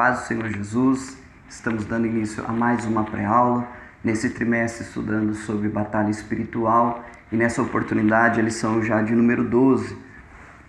paz do Senhor Jesus, estamos dando início a mais uma pré-aula, nesse trimestre estudando sobre batalha espiritual, e nessa oportunidade a lição já de número 12,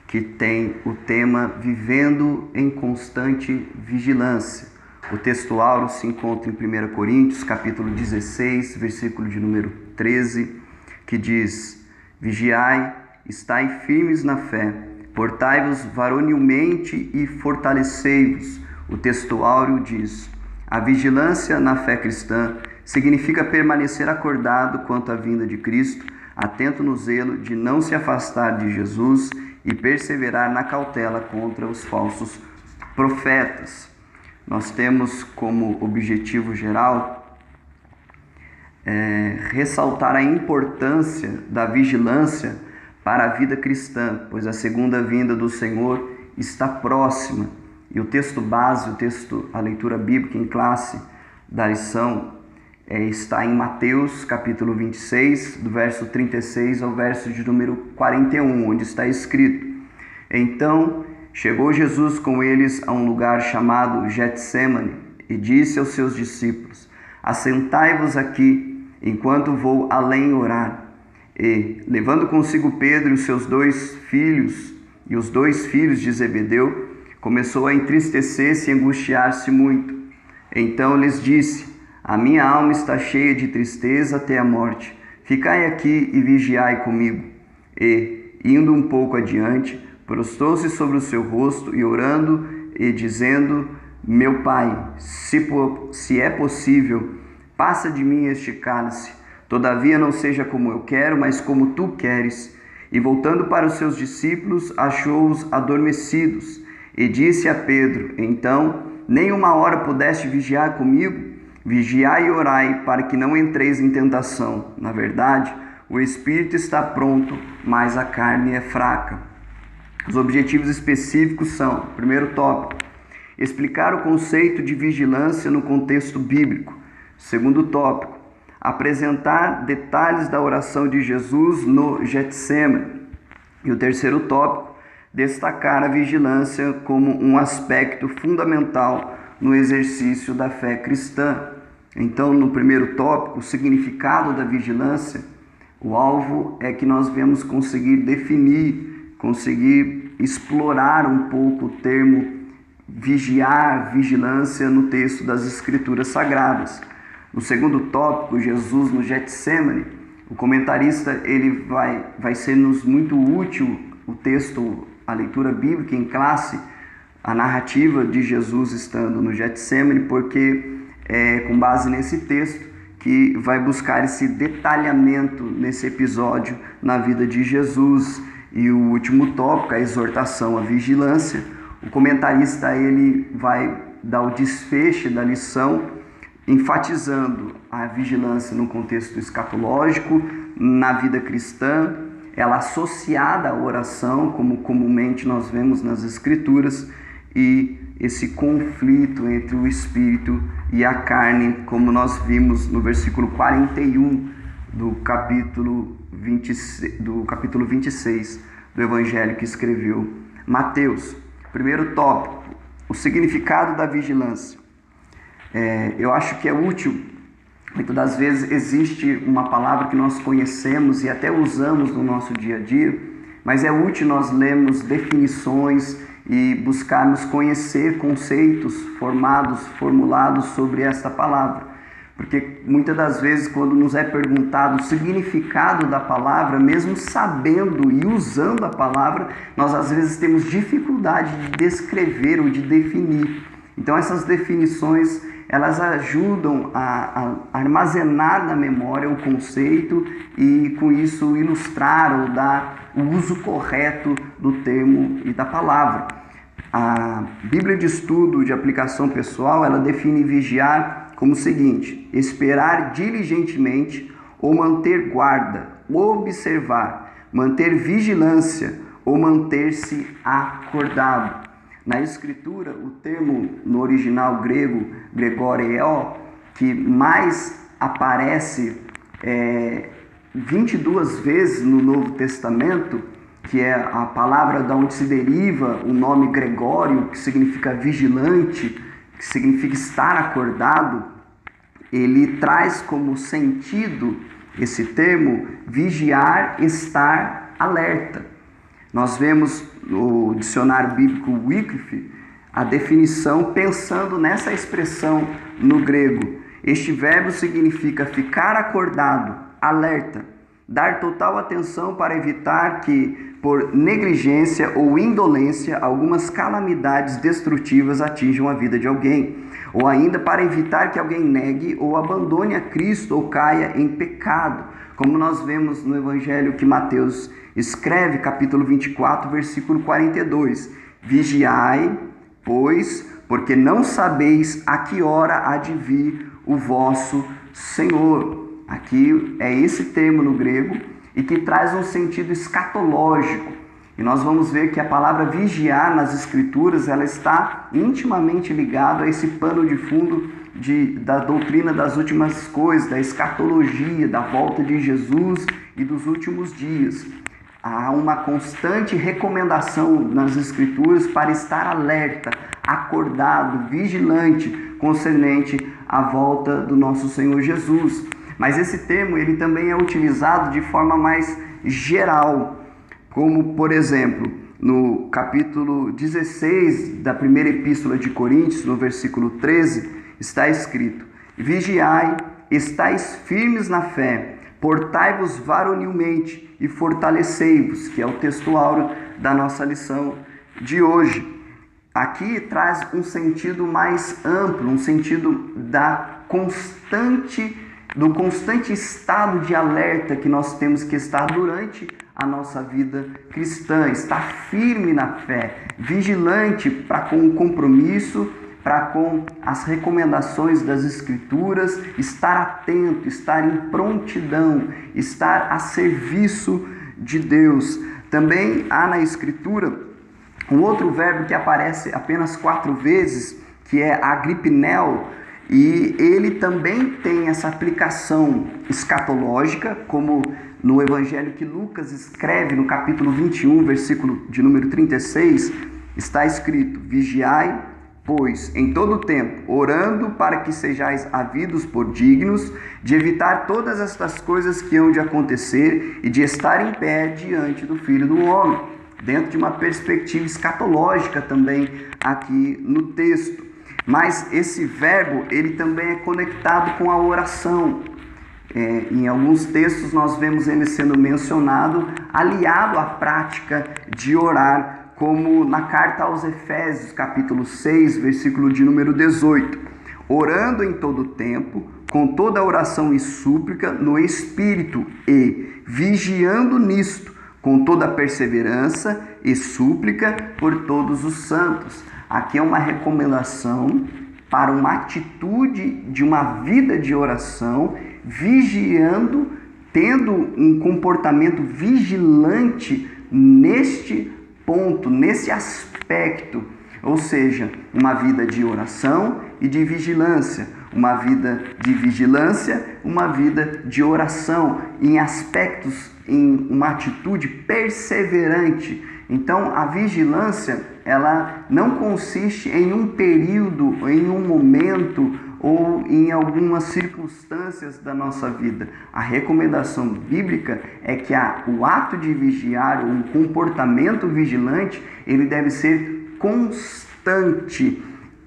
que tem o tema Vivendo em Constante Vigilância. O texto áureo se encontra em 1 Coríntios, capítulo 16, versículo de número 13, que diz: Vigiai, estai firmes na fé, portai-vos varonilmente e fortalecei-vos. O texto áureo diz: a vigilância na fé cristã significa permanecer acordado quanto à vinda de Cristo, atento no zelo de não se afastar de Jesus e perseverar na cautela contra os falsos profetas. Nós temos como objetivo geral ressaltar a importância da vigilância para a vida cristã, pois a segunda vinda do Senhor está próxima. E o texto base, a leitura bíblica em classe da lição está em Mateus, capítulo 26, do verso 36 ao verso de número 41, onde está escrito: Então chegou Jesus com eles a um lugar chamado Getsêmani e disse aos seus discípulos: Assentai-vos aqui, enquanto vou além orar. E, levando consigo Pedro e os seus dois filhos, e os dois filhos de Zebedeu, começou a entristecer-se e angustiar-se muito. Então lhes disse: A minha alma está cheia de tristeza até a morte. Ficai aqui e vigiai comigo. E, indo um pouco adiante, prostrou-se sobre o seu rosto e orando e dizendo: Meu Pai, se é possível, passa de mim este cálice. Todavia não seja como eu quero, mas como tu queres. E voltando para os seus discípulos, achou-os adormecidos. E disse a Pedro: Então, nem uma hora pudeste vigiar comigo? Vigiai e orai, para que não entreis em tentação. Na verdade, o espírito está pronto, mas a carne é fraca. Os objetivos específicos são: primeiro tópico, explicar o conceito de vigilância no contexto bíblico. Segundo tópico, apresentar detalhes da oração de Jesus no Getsêmani. E o terceiro tópico, destacar a vigilância como um aspecto fundamental no exercício da fé cristã. Então, no primeiro tópico, o significado da vigilância, o alvo é que nós venhamos conseguir definir, conseguir explorar um pouco o termo vigiar, vigilância no texto das Escrituras Sagradas. No segundo tópico, Jesus no Getsêmani, o comentarista ele vai ser-nos muito útil o texto, a leitura bíblica em classe, a narrativa de Jesus estando no Getsêmani, porque é com base nesse texto que vai buscar esse detalhamento nesse episódio na vida de Jesus. E o último tópico, a exortação à vigilância, o comentarista ele vai dar o desfecho da lição, enfatizando a vigilância no contexto escatológico, na vida cristã, ela associada à oração, como comumente nós vemos nas Escrituras, e esse conflito entre o espírito e a carne, como nós vimos no versículo 41 do capítulo 26 do Evangelho que escreveu Mateus. Primeiro tópico, o significado da vigilância. Eu acho que é útil, muitas das vezes existe uma palavra que nós conhecemos e até usamos no nosso dia a dia, mas é útil nós lermos definições e buscarmos conhecer conceitos formulados sobre esta palavra. Porque muitas das vezes quando nos é perguntado o significado da palavra, mesmo sabendo e usando a palavra, nós às vezes temos dificuldade de descrever ou de definir. Então essas definições, elas ajudam a armazenar na memória o conceito e com isso ilustrar ou dar o uso correto do termo e da palavra. A Bíblia de Estudo de Aplicação Pessoal, ela define vigiar como o seguinte: esperar diligentemente ou manter guarda, observar, manter vigilância ou manter-se acordado. Na Escritura, o termo no original grego, gregoreo, que mais aparece 22 vezes no Novo Testamento, que é a palavra da onde se deriva o nome Gregório, que significa vigilante, que significa estar acordado, ele traz como sentido esse termo vigiar, estar alerta. Nós vemos no dicionário bíblico Wycliffe a definição pensando nessa expressão no grego. Este verbo significa ficar acordado, alerta, dar total atenção para evitar que, por negligência ou indolência, algumas calamidades destrutivas atinjam a vida de alguém, ou ainda para evitar que alguém negue ou abandone a Cristo ou caia em pecado, como nós vemos no Evangelho que Mateus escreve, capítulo 24, versículo 42. Vigiai, pois, porque não sabeis a que hora há de vir o vosso Senhor. Aqui é esse termo no grego e que traz um sentido escatológico. E nós vamos ver que a palavra vigiar nas Escrituras, ela está intimamente ligada a esse pano de fundo da doutrina das últimas coisas, da escatologia, da volta de Jesus e dos últimos dias. Há uma constante recomendação nas Escrituras para estar alerta, acordado, vigilante, concernente à volta do nosso Senhor Jesus. Mas esse termo ele também é utilizado de forma mais geral, como, por exemplo, no capítulo 16 da primeira epístola de Coríntios, no versículo 13, está escrito: Vigiai, estais firmes na fé, portai-vos varonilmente e fortalecei-vos, que é o texto áureo da nossa lição de hoje. Aqui traz um sentido mais amplo, um sentido do constante estado de alerta que nós temos que estar durante a nossa vida cristã, estar firme na fé, vigilante para com o compromisso, para com as recomendações das Escrituras, estar atento, estar em prontidão, estar a serviço de Deus. Também há na Escritura um outro verbo que aparece apenas 4 vezes, que é agripneo, e ele também tem essa aplicação escatológica, como no Evangelho que Lucas escreve no capítulo 21, versículo de número 36, está escrito: Vigiai, pois, em todo o tempo, orando para que sejais havidos por dignos de evitar todas estas coisas que hão de acontecer e de estar em pé diante do Filho do Homem, dentro de uma perspectiva escatológica também aqui no texto. Mas esse verbo, ele também é conectado com a oração. Em alguns textos nós vemos ele sendo mencionado, aliado à prática de orar, como na carta aos Efésios, capítulo 6, versículo de número 18. Orando em todo tempo, com toda oração e súplica no Espírito, e vigiando nisto, com toda perseverança e súplica por todos os santos. Aqui é uma recomendação para uma atitude de uma vida de oração, vigiando, tendo um comportamento vigilante neste ponto, nesse aspecto, ou seja, uma vida de oração e de vigilância, uma vida de vigilância, uma vida de oração, em aspectos, em uma atitude perseverante. Então, a vigilância, ela não consiste em um período, em um momento ou em algumas circunstâncias da nossa vida. A recomendação bíblica é que o ato de vigiar, um comportamento vigilante, ele deve ser constante.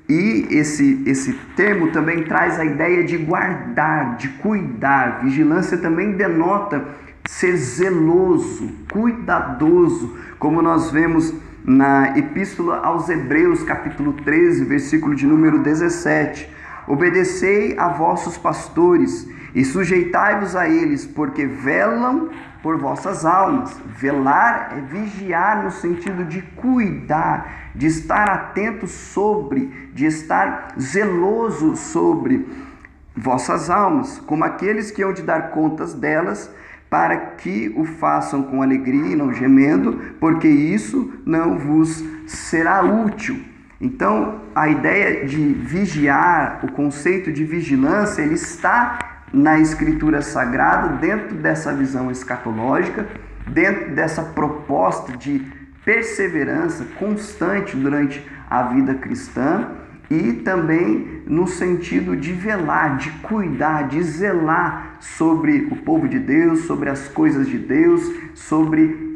E esse termo também traz a ideia de guardar, de cuidar. Vigilância também denota ser zeloso, cuidadoso, como nós vemos na Epístola aos Hebreus, capítulo 13, versículo de número 17. Obedecei a vossos pastores e sujeitai-vos a eles, porque velam por vossas almas. Velar é vigiar no sentido de cuidar, de estar atento sobre, de estar zeloso sobre vossas almas, como aqueles que hão de dar contas delas, para que o façam com alegria e não gemendo, porque isso não vos será útil. Então, a ideia de vigiar, o conceito de vigilância, ele está na Escritura Sagrada, dentro dessa visão escatológica, dentro dessa proposta de perseverança constante durante a vida cristã, e também no sentido de velar, de cuidar, de zelar sobre o povo de Deus, sobre as coisas de Deus, sobre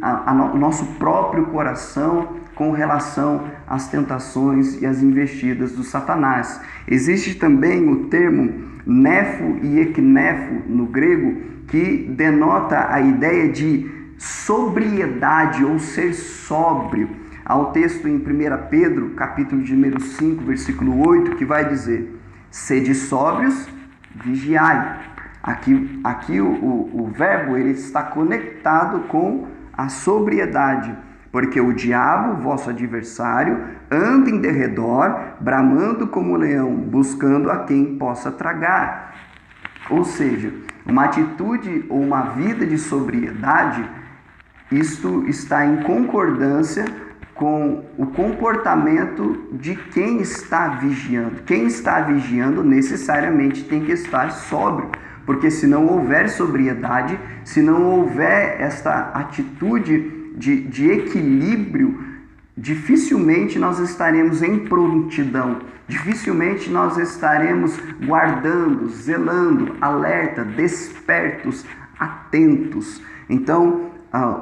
o nosso próprio coração com relação às tentações e às investidas do Satanás. Existe também o termo nefo e eknefo no grego, que denota a ideia de sobriedade ou ser sóbrio. Há um texto em 1 Pedro, capítulo de número 5, versículo 8, que vai dizer: sede sóbrios, vigiai. Aqui o verbo ele está conectado com a sobriedade, porque o diabo, vosso adversário, anda em derredor, bramando como leão, buscando a quem possa tragar. Ou seja, uma atitude ou uma vida de sobriedade, isto está em concordância com o comportamento de quem está vigiando. Quem está vigiando necessariamente tem que estar sóbrio, porque se não houver sobriedade, se não houver esta atitude de equilíbrio, dificilmente nós estaremos em prontidão, dificilmente nós estaremos guardando, zelando, alerta, despertos, atentos. Então,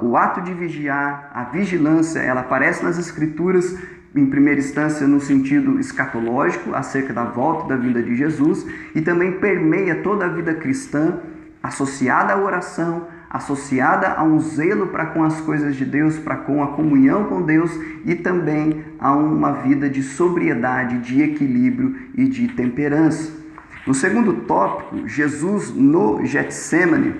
o ato de vigiar, a vigilância, ela aparece nas Escrituras, em primeira instância no sentido escatológico, acerca da volta da vinda de Jesus, e também permeia toda a vida cristã, associada à oração, associada a um zelo para com as coisas de Deus, para com a comunhão com Deus, e também a uma vida de sobriedade, de equilíbrio e de temperança. No segundo tópico, Jesus no Getsêmani,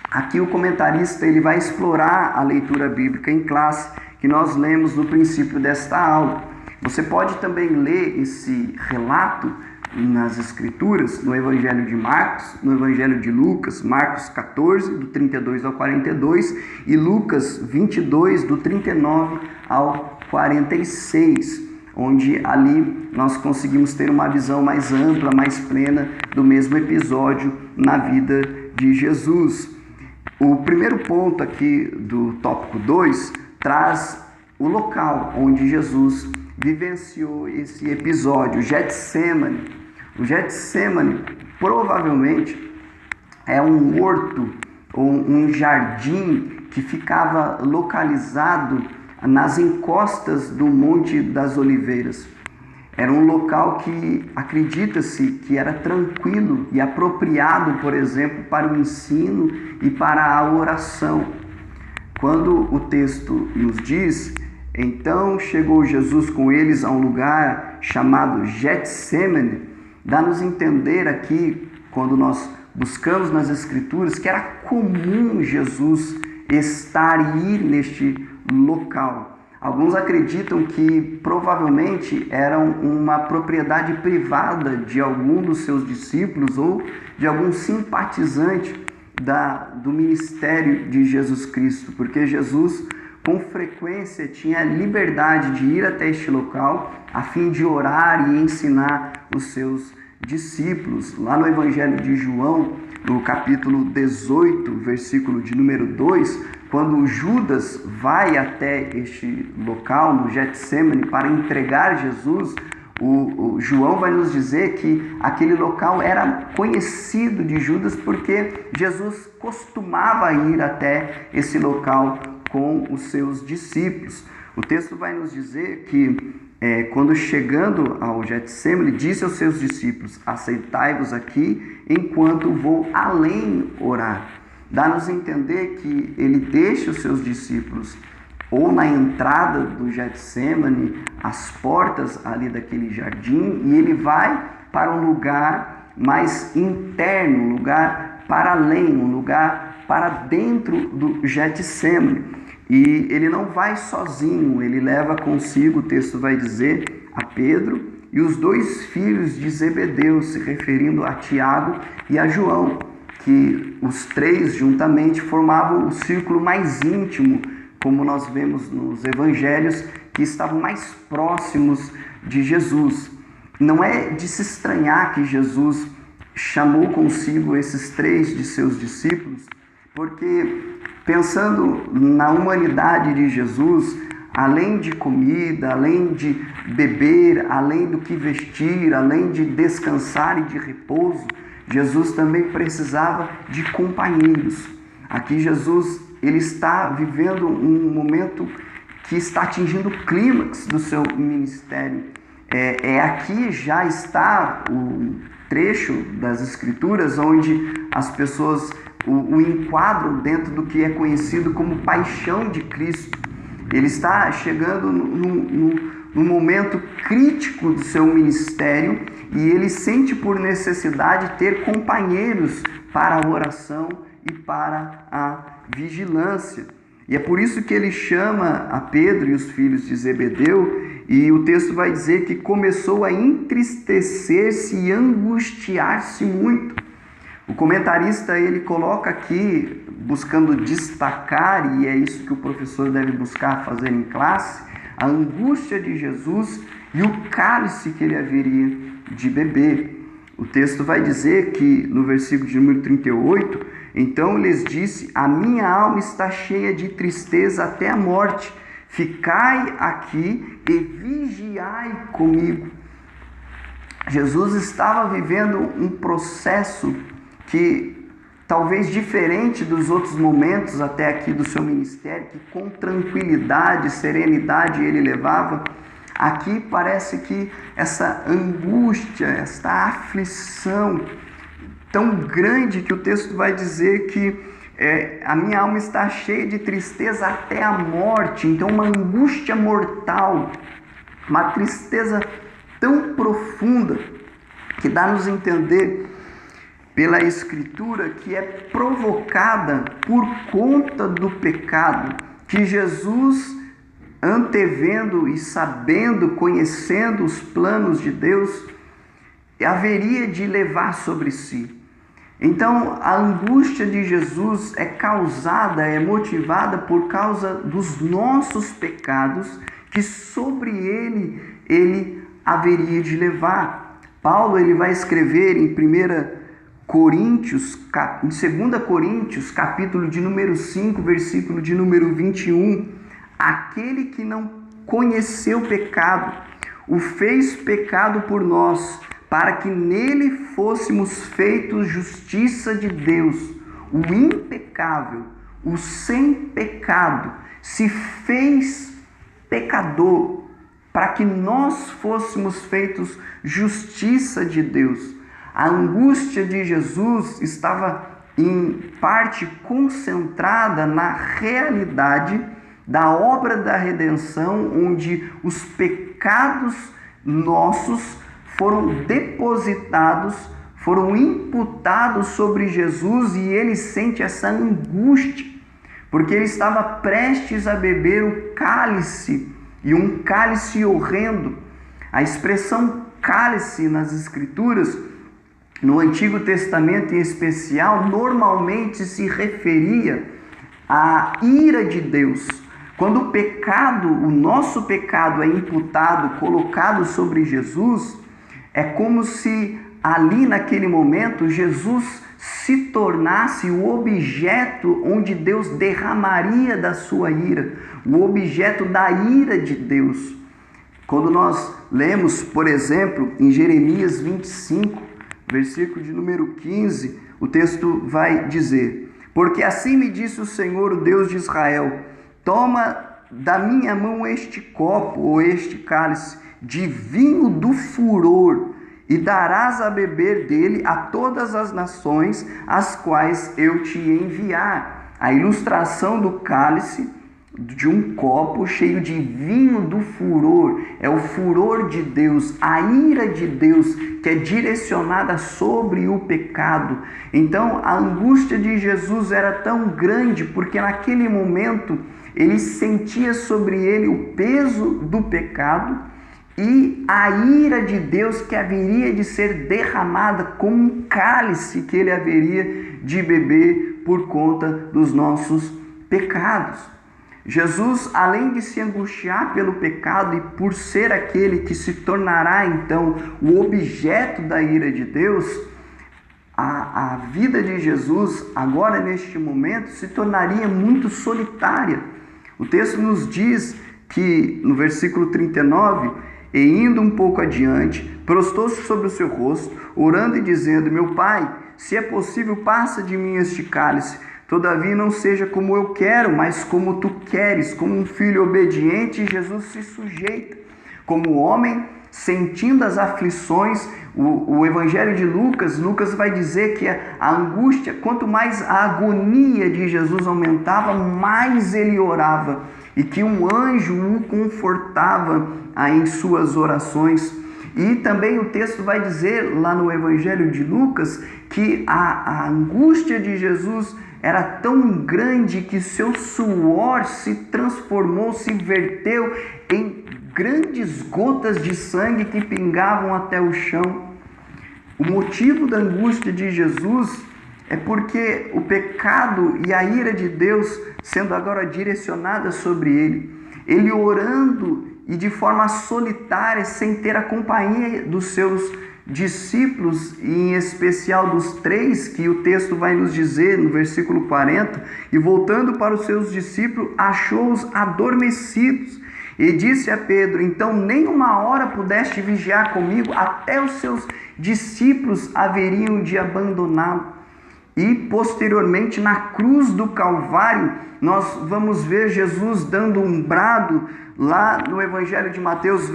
aqui o comentarista ele vai explorar a leitura bíblica em classe, que nós lemos no princípio desta aula. Você pode também ler esse relato nas Escrituras, no Evangelho de Marcos, no Evangelho de Lucas, Marcos 14, do 32 ao 42, e Lucas 22, do 39 ao 46, onde ali nós conseguimos ter uma visão mais ampla, mais plena do mesmo episódio na vida de Jesus. O primeiro ponto aqui do tópico 2 traz o local onde Jesus vivenciou esse episódio, o Getsêmani. O Getsêmani provavelmente é um horto ou um jardim que ficava localizado nas encostas do Monte das Oliveiras. Era um local que acredita-se que era tranquilo e apropriado, por exemplo, para o ensino e para a oração. Quando o texto nos diz: então chegou Jesus com eles a um lugar chamado Getsêmani, dá-nos entender aqui, quando nós buscamos nas Escrituras, que era comum Jesus estar e ir neste local. Alguns acreditam que provavelmente era uma propriedade privada de algum dos seus discípulos ou de algum simpatizante do ministério de Jesus Cristo, porque Jesus com frequência tinha liberdade de ir até este local a fim de orar e ensinar os seus discípulos. Lá no Evangelho de João, no capítulo 18, versículo de número 2, quando Judas vai até este local, no Getsêmani, para entregar Jesus, o João vai nos dizer que aquele local era conhecido de Judas porque Jesus costumava ir até esse local com os seus discípulos. O texto vai nos dizer que quando chegando ao Getsêmani, disse aos seus discípulos: aceitai-vos aqui enquanto vou além orar. Dá-nos a entender que ele deixa os seus discípulos ou na entrada do Getsêmani, às portas ali daquele jardim, e ele vai para um lugar mais interno, um lugar para além, um lugar para dentro do Getsêmani. E ele não vai sozinho, ele leva consigo, o texto vai dizer, a Pedro e os 2 filhos de Zebedeu, se referindo a Tiago e a João, que os 3 juntamente formavam o círculo mais íntimo, como nós vemos nos evangelhos, que estavam mais próximos de Jesus. Não é de se estranhar que Jesus chamou consigo esses 3 de seus discípulos, porque pensando na humanidade de Jesus, além de comida, além de beber, além do que vestir, além de descansar e de repouso, Jesus também precisava de companheiros. Aqui Jesus, ele está vivendo um momento que está atingindo o clímax do seu ministério. Aqui já está o trecho das Escrituras onde as pessoas o enquadram dentro do que é conhecido como paixão de Cristo. Ele está chegando num momento crítico do seu ministério e ele sente por necessidade ter companheiros para a oração e para a vigilância. E é por isso que ele chama a Pedro e os filhos de Zebedeu, e o texto vai dizer que começou a entristecer-se e angustiar-se muito. O comentarista, ele coloca aqui, buscando destacar, e é isso que o professor deve buscar fazer em classe, a angústia de Jesus e o cálice que ele haveria de beber. O texto vai dizer que, no versículo de número 38, então lhes disse: a minha alma está cheia de tristeza até a morte. Ficai aqui e vigiai comigo. Jesus estava vivendo um processo que, talvez diferente dos outros momentos até aqui do seu ministério, que com tranquilidade, serenidade ele levava, aqui parece que essa angústia, essa aflição tão grande que o texto vai dizer que a minha alma está cheia de tristeza até a morte. Então uma angústia mortal, uma tristeza tão profunda que dá-nos a entender pela Escritura que é provocada por conta do pecado, que Jesus, antevendo e sabendo, conhecendo os planos de Deus, haveria de levar sobre si. Então, a angústia de Jesus é causada, é motivada por causa dos nossos pecados que sobre ele haveria de levar. Paulo, ele vai escrever em 2 Coríntios, capítulo de número 5, versículo de número 21, aquele que não conheceu pecado, o fez pecado por nós, para que nele fôssemos feitos justiça de Deus. O impecável, o sem pecado, se fez pecador, para que nós fôssemos feitos justiça de Deus. A angústia de Jesus estava em parte concentrada na realidade da obra da redenção, onde os pecados nossos foram depositados, foram imputados sobre Jesus, e ele sente essa angústia, porque ele estava prestes a beber o cálice, e um cálice horrendo. A expressão cálice nas Escrituras, no Antigo Testamento em especial, normalmente se referia à ira de Deus. Quando o pecado, o nosso pecado é imputado, colocado sobre Jesus, é como se ali naquele momento Jesus se tornasse o objeto onde Deus derramaria da sua ira, o objeto da ira de Deus. Quando nós lemos, por exemplo, em Jeremias 25, versículo de número 15, o texto vai dizer: porque assim me disse o Senhor, o Deus de Israel, toma da minha mão este copo ou este cálice de vinho do furor, e darás a beber dele a todas as nações as quais eu te enviar. A ilustração do cálice, de um copo cheio de vinho do furor, é o furor de Deus, a ira de Deus que é direcionada sobre o pecado. Então a angústia de Jesus era tão grande porque naquele momento ele sentia sobre ele o peso do pecado e a ira de Deus que haveria de ser derramada como um cálice que ele haveria de beber por conta dos nossos pecados. Jesus, além de se angustiar pelo pecado e por ser aquele que se tornará então o objeto da ira de Deus, a vida de Jesus agora neste momento se tornaria muito solitária. O texto nos diz que no versículo 39, e indo um pouco adiante, prostou-se sobre o seu rosto, orando e dizendo: meu Pai, se é possível, passa de mim este cálice. Todavia não seja como eu quero, mas como tu queres. Como um filho obediente, Jesus se sujeita. Como homem, sentindo as aflições, o Evangelho de Lucas vai dizer que a angústia, quanto mais a agonia de Jesus aumentava, mais ele orava, e que um anjo o confortava em suas orações. E também o texto vai dizer lá no Evangelho de Lucas que a angústia de Jesus era tão grande que seu suor se transformou, se verteu em grandes gotas de sangue que pingavam até o chão. O motivo da angústia de Jesus é porque o pecado e a ira de Deus sendo agora direcionada sobre ele orando e de forma solitária, sem ter a companhia dos seus discípulos, e em especial dos 3 que o texto vai nos dizer no versículo 40, e voltando para os seus discípulos, achou-os adormecidos, e disse a Pedro: então nem uma hora pudeste vigiar comigo? Até os seus discípulos haveriam de abandoná-lo. E posteriormente na cruz do Calvário, nós vamos ver Jesus dando um brado lá no Evangelho de Mateus,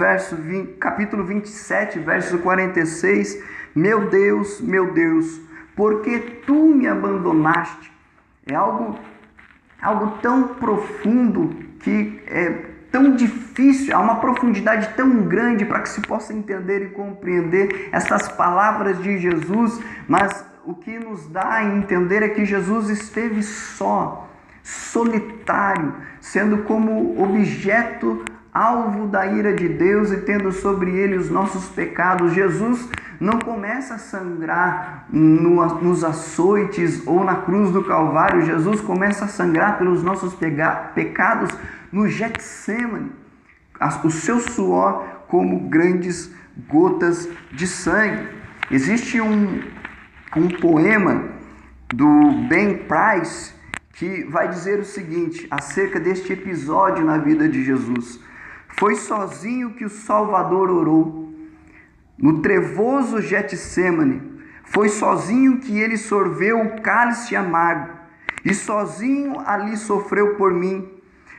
capítulo 27, verso 46, meu Deus, por que tu me abandonaste? É algo tão profundo que é tão difícil, há uma profundidade tão grande para que se possa entender e compreender estas palavras de Jesus, mas o que nos dá a entender é que Jesus esteve só, solitário, sendo como objeto, alvo da ira de Deus e tendo sobre ele os nossos pecados. Jesus não começa a sangrar nos açoites ou na cruz do Calvário. Jesus começa a sangrar pelos nossos pecados no Getsêmani, o seu suor como grandes gotas de sangue. Existe um poema do Ben Price que vai dizer o seguinte acerca deste episódio na vida de Jesus: foi sozinho que o Salvador orou no trevoso Getsêmani, foi sozinho que ele sorveu o cálice amargo, e sozinho ali sofreu por mim.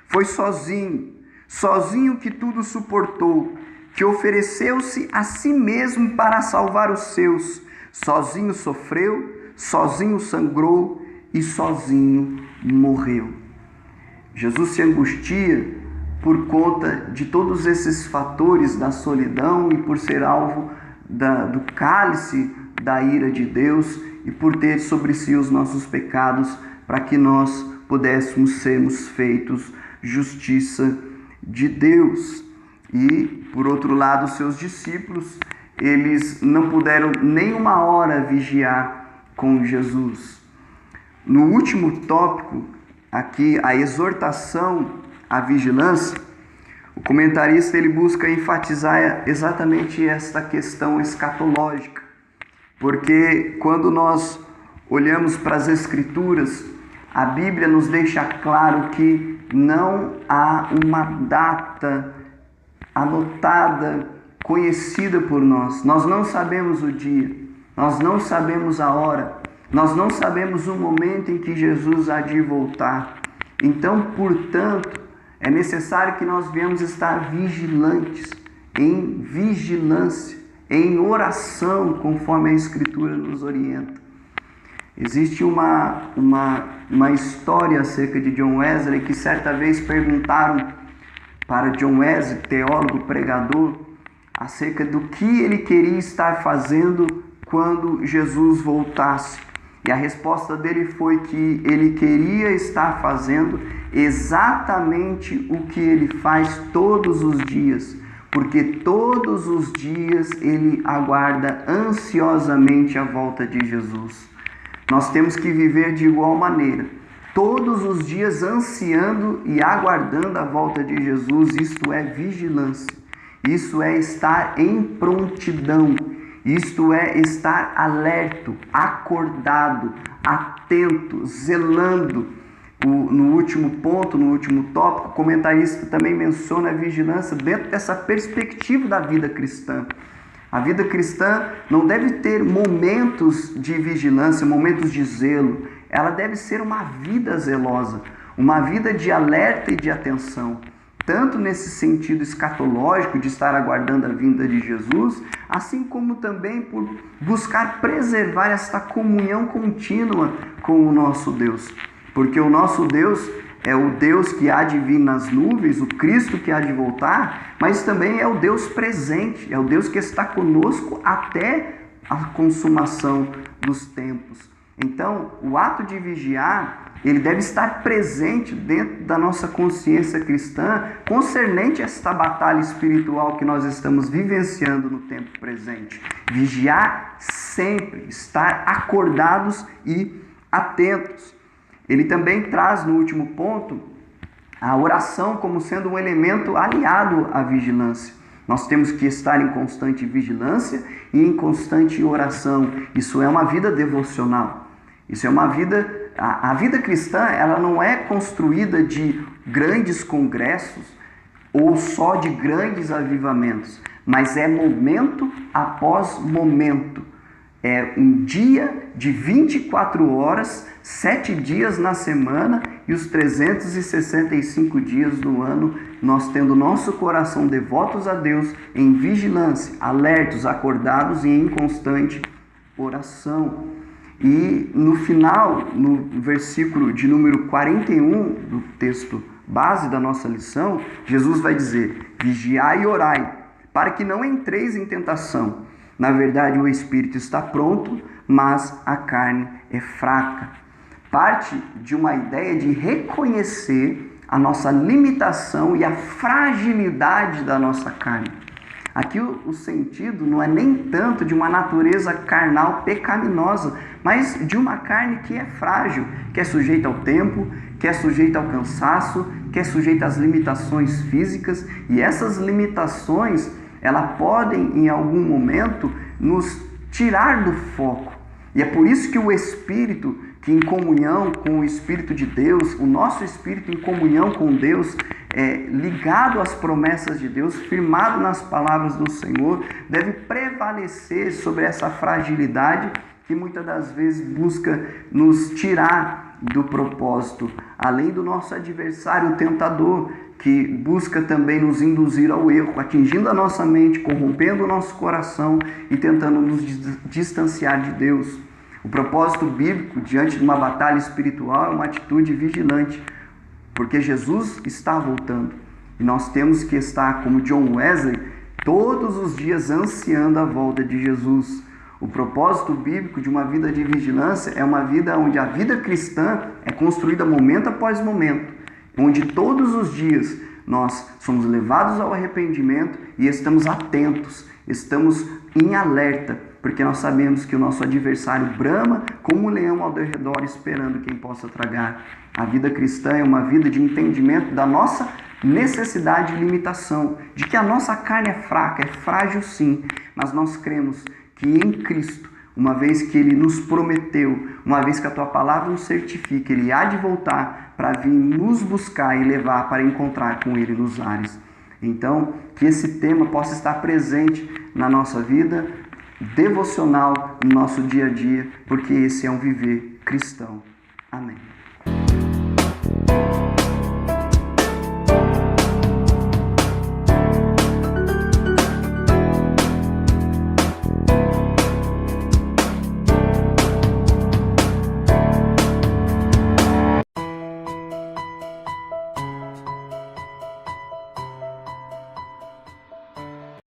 Foi sozinho que tudo suportou, que ofereceu-se a si mesmo para salvar os seus. Sozinho sofreu, sozinho sangrou e sozinho morreu. Jesus se angustia por conta de todos esses fatores da solidão e por ser alvo do cálice da ira de Deus e por ter sobre si os nossos pecados, para que nós pudéssemos sermos feitos justiça de Deus. E, por outro lado, seus discípulos, eles não puderam nem uma hora vigiar com Jesus. No último tópico, aqui, a exortação à vigilância, o comentarista ele busca enfatizar exatamente esta questão escatológica, porque quando nós olhamos para as Escrituras, a Bíblia nos deixa claro que não há uma data anotada, conhecida por nós. Nós não sabemos o dia, nós não sabemos a hora, nós não sabemos o momento em que Jesus há de voltar. Então, portanto, é necessário que nós venhamos estar vigilantes, em vigilância, em oração, conforme a Escritura nos orienta. Existe uma história acerca de John Wesley, que certa vez perguntaram para John Wesley, teólogo, pregador, acerca do que ele queria estar fazendo quando Jesus voltasse. E a resposta dele foi que ele queria estar fazendo exatamente o que ele faz todos os dias, porque todos os dias ele aguarda ansiosamente a volta de Jesus. Nós temos que viver de igual maneira, todos os dias ansiando e aguardando a volta de Jesus. Isto é vigilância, isso é estar em prontidão, isto é estar alerto, acordado, atento, zelando, No último ponto, no último tópico, o comentarista também menciona a vigilância dentro dessa perspectiva da vida cristã. A vida cristã não deve ter momentos de vigilância, momentos de zelo. Ela deve ser uma vida zelosa, uma vida de alerta e de atenção. Tanto nesse sentido escatológico de estar aguardando a vinda de Jesus, assim como também por buscar preservar esta comunhão contínua com o nosso Deus. Porque o nosso Deus é o Deus que há de vir nas nuvens, o Cristo que há de voltar, mas também é o Deus presente, é o Deus que está conosco até a consumação dos tempos. Então, o ato de vigiar, ele deve estar presente dentro da nossa consciência cristã, concernente a esta batalha espiritual que nós estamos vivenciando no tempo presente. Vigiar sempre, estar acordados e atentos. Ele também traz no último ponto a oração como sendo um elemento aliado à vigilância. Nós temos que estar em constante vigilância e em constante oração. Isso é uma vida devocional. Isso é uma vida... A vida cristã, ela não é construída de grandes congressos ou só de grandes avivamentos, mas é momento após momento. É um dia de 24 horas, 7 dias na semana e os 365 dias do ano, nós tendo nosso coração devotos a Deus em vigilância, alertos, acordados e em constante oração. E no final, no versículo de número 41 do texto base da nossa lição, Jesus vai dizer: vigiai e orai, para que não entreis em tentação. Na verdade, o espírito está pronto, mas a carne é fraca. Parte de uma ideia de reconhecer a nossa limitação e a fragilidade da nossa carne. Aqui o sentido não é nem tanto de uma natureza carnal pecaminosa, mas de uma carne que é frágil, que é sujeita ao tempo, que é sujeita ao cansaço, que é sujeita às limitações físicas, e essas limitações, elas podem em algum momento nos tirar do foco. E é por isso que o Espírito, que em comunhão com o Espírito de Deus, o nosso Espírito em comunhão com Deus, ligado às promessas de Deus, firmado nas palavras do Senhor, deve prevalecer sobre essa fragilidade que muitas das vezes busca nos tirar do propósito, além do nosso adversário, o tentador, que busca também nos induzir ao erro, atingindo a nossa mente, corrompendo o nosso coração e tentando nos distanciar de Deus. O propósito bíblico diante de uma batalha espiritual é uma atitude vigilante, porque Jesus está voltando e nós temos que estar, como John Wesley, todos os dias ansiando a volta de Jesus. O propósito bíblico de uma vida de vigilância é uma vida onde a vida cristã é construída momento após momento, onde todos os dias nós somos levados ao arrependimento e estamos atentos, estamos em alerta, porque nós sabemos que o nosso adversário brama como um leão ao redor esperando quem possa tragar. A vida cristã é uma vida de entendimento da nossa necessidade e limitação, de que a nossa carne é fraca, é frágil sim, mas nós cremos que em Cristo, uma vez que Ele nos prometeu, uma vez que a Tua Palavra nos certifica, Ele há de voltar para vir nos buscar e levar para encontrar com Ele nos ares. Então, que esse tema possa estar presente na nossa vida devocional, no nosso dia a dia, porque esse é um viver cristão. Amém.